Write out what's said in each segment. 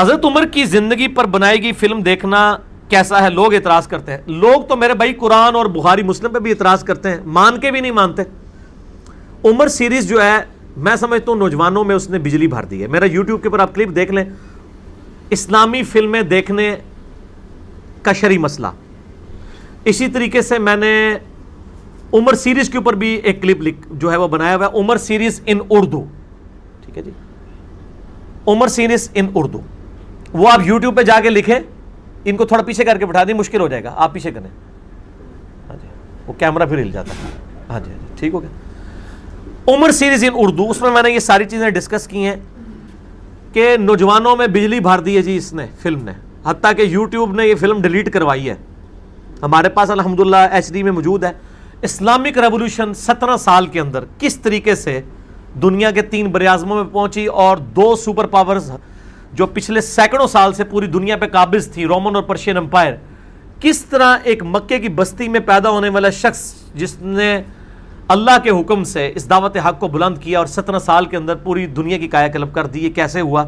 حضرت عمر کی زندگی پر بنائی گئی فلم دیکھنا کیسا ہے؟ لوگ اعتراض کرتے ہیں. لوگ تو میرے بھائی قرآن اور بخاری مسلم پہ بھی اعتراض کرتے ہیں, مان کے بھی نہیں مانتے. عمر سیریز جو ہے میں سمجھتا ہوں نوجوانوں میں اس نے بجلی بھر دی ہے. میرا یوٹیوب کے اوپر آپ کلپ دیکھ لیں, اسلامی فلمیں دیکھنے کا شرعی مسئلہ. اسی طریقے سے میں نے عمر سیریز کے اوپر بھی ایک کلپ جو ہے وہ بنایا ہوا ہے, عمر سیریز ان اردو. ٹھیک ہے جی, عمر سیریز ان اردو. وہ آپ یوٹیوب پہ جا کے لکھیں, ان کو تھوڑا پیچھے کر کے بٹھا دیں, مشکل ہو جائے گا, آپ پیچھے کریں. ہاں جی, وہ کیمرہ پھر ہل جاتا ہے. ہاں جی ٹھیک ہو گیا. عمر سیریز ان اردو, اس میں نے یہ ساری چیزیں ڈسکس کی ہیں کہ نوجوانوں میں بجلی بھر دی ہے جی اس نے, فلم نے. حتیٰ کہ یوٹیوب نے یہ فلم ڈیلیٹ کروائی ہے. ہمارے پاس الحمدللہ ایچ ڈی میں موجود ہے. اسلامک ریولوشن 17 سال کے اندر کس طریقے سے دنیا کے 3 براعظموں میں پہنچی, اور 2 سپر پاورز جو پچھلے سینکڑوں سال سے پوری دنیا پہ قابض تھی, رومن اور پرشین امپائر, کس طرح ایک مکے کی بستی میں پیدا ہونے والا شخص جس نے اللہ کے حکم سے اس دعوت حق کو بلند کیا اور 17 سال کے اندر پوری دنیا کی کایا کلپ کر دی, یہ کیسے ہوا.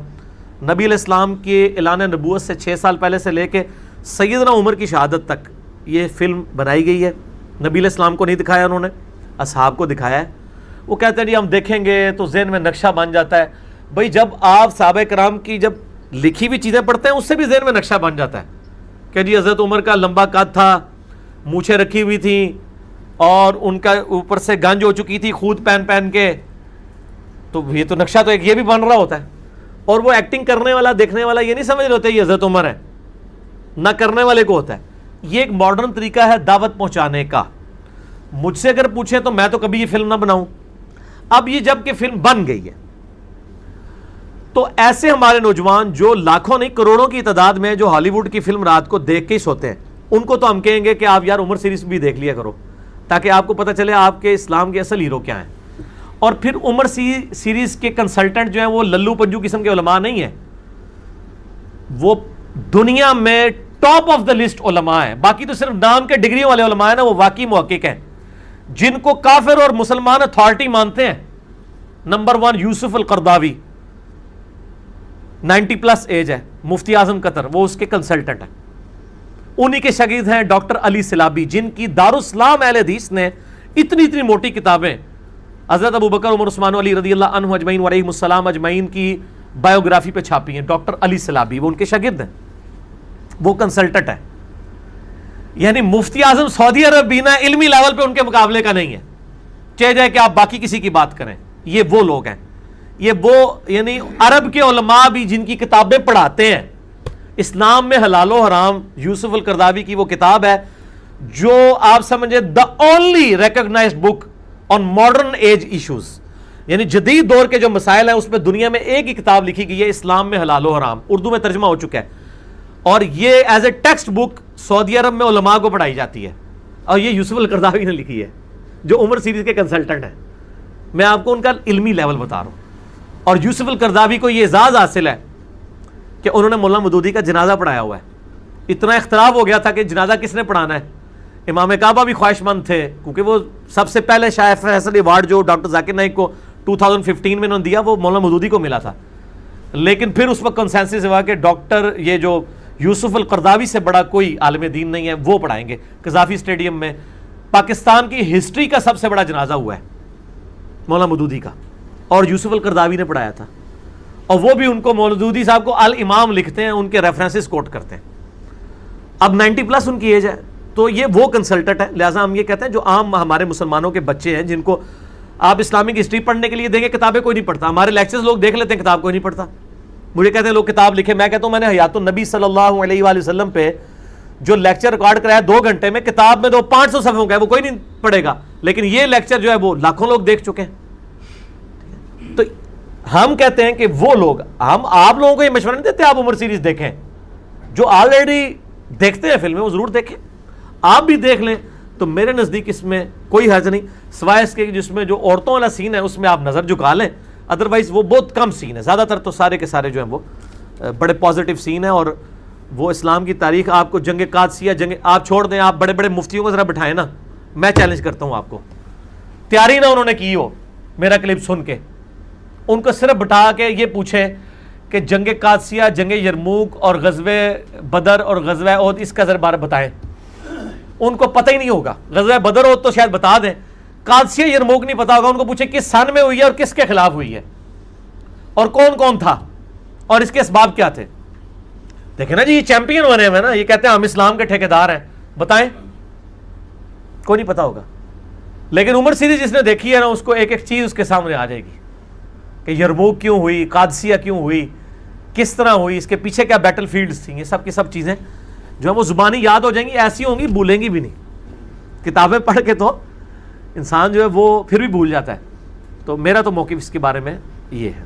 نبی علیہ السلام کے اعلان نبوت سے 6 سال پہلے سے لے کے سیدنا عمر کی شہادت تک یہ فلم بنائی گئی ہے. نبی علیہ السلام کو نہیں دکھایا انہوں نے, اصحاب کو دکھایا ہے. وہ کہتے ہیں جی ہم دیکھیں گے تو ذہن میں نقشہ بن جاتا ہے. بھئی جب آپ صحابہ کرام کی جب لکھی ہوئی چیزیں پڑھتے ہیں اس سے بھی ذہن میں نقشہ بن جاتا ہے کہ جی حضرت عمر کا لمبا قد تھا, مونچھیں رکھی ہوئی تھیں, اور ان کا اوپر سے گنج ہو چکی تھی خود پہن پہن کے. تو یہ تو نقشہ تو ایک یہ بھی بن رہا ہوتا ہے. اور وہ ایکٹنگ کرنے والا, دیکھنے والا یہ نہیں سمجھ رہے ہوتے یہ حضرت عمر ہے, نہ کرنے والے کو ہوتا ہے. یہ ایک ماڈرن طریقہ ہے دعوت پہنچانے کا. مجھ سے اگر پوچھیں تو میں تو کبھی یہ فلم نہ بناؤں. اب یہ جب کہ فلم بن گئی ہے تو ایسے ہمارے نوجوان جو لاکھوں نہیں کروڑوں کی تعداد میں جو ہالی ووڈ کی فلم رات کو دیکھ کے ہی سوتے ہیں, ان کو تو ہم کہیں گے کہ آپ یار عمر سیریز بھی دیکھ لیا کرو تاکہ آپ کو پتہ چلے آپ کے اسلام کے اصل ہیرو کیا ہیں. اور پھر عمر سیریز کے کنسلٹنٹ جو ہیں وہ للو پنجو قسم کے علماء نہیں ہیں, وہ دنیا میں ٹاپ آف دا لسٹ علماء ہیں. باقی تو صرف نام کے ڈگریوں والے علماء ہیں نا, وہ واقعی محقق ہیں جن کو کافر اور مسلمان اتھارٹی مانتے ہیں. نمبر 1 یوسف القرداوی, 90+ ایج ہے, مفتی اعظم قطر, وہ اس کے کنسلٹنٹ ہیں. انہی کے شاگرد ہیں ڈاکٹر علی سلابی, جن کی دارالاسلام اہل حدیث نے اتنی موٹی کتابیں حضرت ابوبکر عمر عثمان علی رضی اللہ عنہ اجمعین وعلیہم السلام اجمعین کی بایوگرافی پہ چھاپی ہیں. ڈاکٹر علی سلابی وہ ان کے شاگرد ہیں, وہ کنسلٹنٹ ہے. یعنی مفتی اعظم سعودی عرب بھی نا علمی لیول پہ ان کے مقابلے کا نہیں ہے, چاہے جائے کہ آپ باقی کسی کی بات کریں. یہ وہ لوگ ہیں, یہ وہ یعنی عرب کے علماء بھی جن کی کتابیں پڑھاتے ہیں. اسلام میں حلال و حرام یوسف القرداوی کی وہ کتاب ہے جو آپ سمجھے the only recognized book on modern age issues, یعنی جدید دور کے جو مسائل ہیں اس میں دنیا میں ایک ہی کتاب لکھی گئی ہے, اسلام میں حلال و حرام, اردو میں ترجمہ ہو چکا ہے. اور یہ ایز اے ٹیکسٹ بک سعودی عرب میں علماء کو پڑھائی جاتی ہے, اور یہ یوسف القرداوی نے لکھی ہے جو عمر سیریز کے کنسلٹنٹ ہیں. میں آپ کو ان کا علمی لیول بتا رہا ہوں. اور یوسف القرداوی کو یہ اعزاز حاصل ہے کہ انہوں نے مولانا مودودی کا جنازہ پڑھایا ہوا ہے. اتنا اختلاف ہو گیا تھا کہ جنازہ کس نے پڑھانا ہے. امام کعبہ بھی خواہش مند تھے کیونکہ وہ سب سے پہلے شاہ فیصل ایوارڈ جو ڈاکٹر ذاکر نائک کو 2015 میں انہوں نے دیا وہ مولانا مودودی کو ملا تھا. لیکن پھر اس وقت کنسنسس ہوا کہ ڈاکٹر یہ جو یوسف القرداوی سے بڑا کوئی عالم دین نہیں ہے, وہ پڑھائیں گے. قذافی اسٹیڈیم میں پاکستان کی ہسٹری کا سب سے بڑا جنازہ ہوا ہے مولانا مودودی کا, اور یوسف القرداوی نے پڑھایا تھا. اور وہ بھی ان کو مودودی صاحب کو الامام لکھتے ہیں, ان کے ریفرنسز کوٹ کرتے ہیں. اب 90+ ان کی ایج ہے, تو یہ وہ کنسلٹنٹ ہے. لہٰذا ہم یہ کہتے ہیں جو عام ہمارے مسلمانوں کے بچے ہیں جن کو آپ اسلامک ہسٹری پڑھنے کے لیے دیں گے, کتابیں کوئی نہیں پڑھتا. ہمارے لیکچرز لوگ دیکھ لیتے ہیں, کتاب کوئی نہیں پڑھتا. مجھے کہتے ہیں لوگ کتاب لکھے, میں کہتا ہوں میں نے حیات النبی صلی اللہ علیہ وآلہ وسلم پہ جو لیکچر ریکارڈ کرایا 2 گھنٹے میں, کتاب میں تو 500 صفحوں کا ہے, وہ کوئی نہیں پڑھے گا. لیکن یہ لیکچر جو ہے وہ لاکھوں لوگ دیکھ چکے ہیں. تو ہم کہتے ہیں کہ وہ لوگ, ہم آپ لوگوں کو یہ مشورہ نہیں دیتے آپ عمر سیریز دیکھیں. جو آلریڈی دیکھتے ہیں فلمیں وہ ضرور دیکھیں, آپ بھی دیکھ لیں. تو میرے نزدیک اس میں کوئی حرج نہیں, سوائے اس کے جس میں جو عورتوں والا سین ہے اس میں آپ نظر جھکا لیں. ادروائز وہ بہت کم سین ہے, زیادہ تر تو سارے کے سارے جو ہیں وہ بڑے پازیٹیو سین ہیں. اور وہ اسلام کی تاریخ آپ کو جنگ قادسیہ, آپ چھوڑ دیں, آپ بڑے بڑے مفتیوں کو ذرا بٹھائیں نا, میں چیلنج کرتا ہوں آپ کو, تیاری نہ انہوں نے کی ہو میرا کلپ سن کے, ان کو صرف بٹھا کے یہ پوچھیں کہ جنگ قادسیہ، جنگ یرموک اور غزوہ بدر اور غزوہ احد اس کا ذرا بارے بتائیں. ان کو پتہ ہی نہیں ہوگا. غزوہ بدر احد تو شاید بتا دیں، قادسیہ یرموک نہیں پتا ہوگا. ان کو پوچھیں کس سن میں ہوئی ہے اور کس کے خلاف ہوئی ہے اور کون کون تھا اور اس کے اسباب کیا تھے. دیکھیں نا جی، یہ چیمپئن بنے ہوئے نا، یہ کہتے ہیں ہم اسلام کے ٹھیکیدار ہیں. بتائیں، کوئی نہیں پتا ہوگا. لیکن عمر سیریز جس نے دیکھی ہے نا، اس کو ایک ایک چیز اس کے سامنے آ جائے گی کہ یرموک کیوں ہوئی، قادسیہ کیوں ہوئی، کس طرح ہوئی، اس کے پیچھے کیا بیٹل فیلڈز تھیں. یہ سب کی سب چیزیں جو ہیں وہ زبانی یاد ہو جائیں گی، ایسی ہوں گی بھولیں گی بھی نہیں. کتابیں پڑھ کے تو انسان جو ہے وہ پھر بھی بھول جاتا ہے. تو میرا تو موقف اس کے بارے میں یہ ہے.